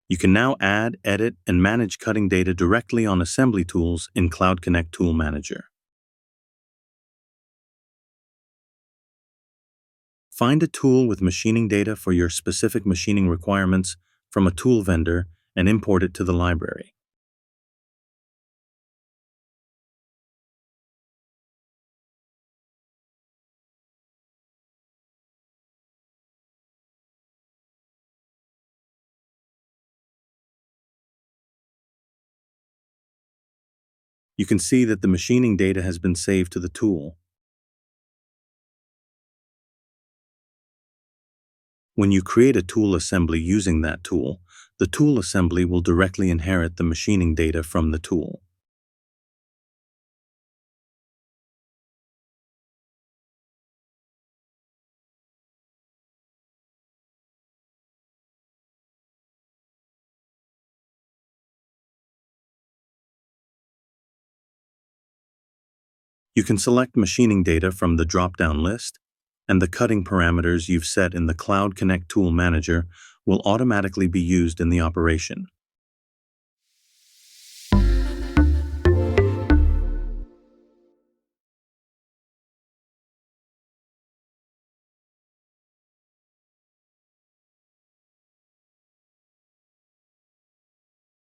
You can now add, edit, and manage cutting data directly on assembly tools in Cloud Connect Tool Manager. Find a tool with machining data for your specific machining requirements from a tool vendor and import it to the library. You can see that the machining data has been saved to the tool. When you create a tool assembly using that tool, the tool assembly will directly inherit the machining data from the tool. You can select machining data from the drop-down list, and the cutting parameters you've set in the Cloud Connect Tool Manager will automatically be used in the operation.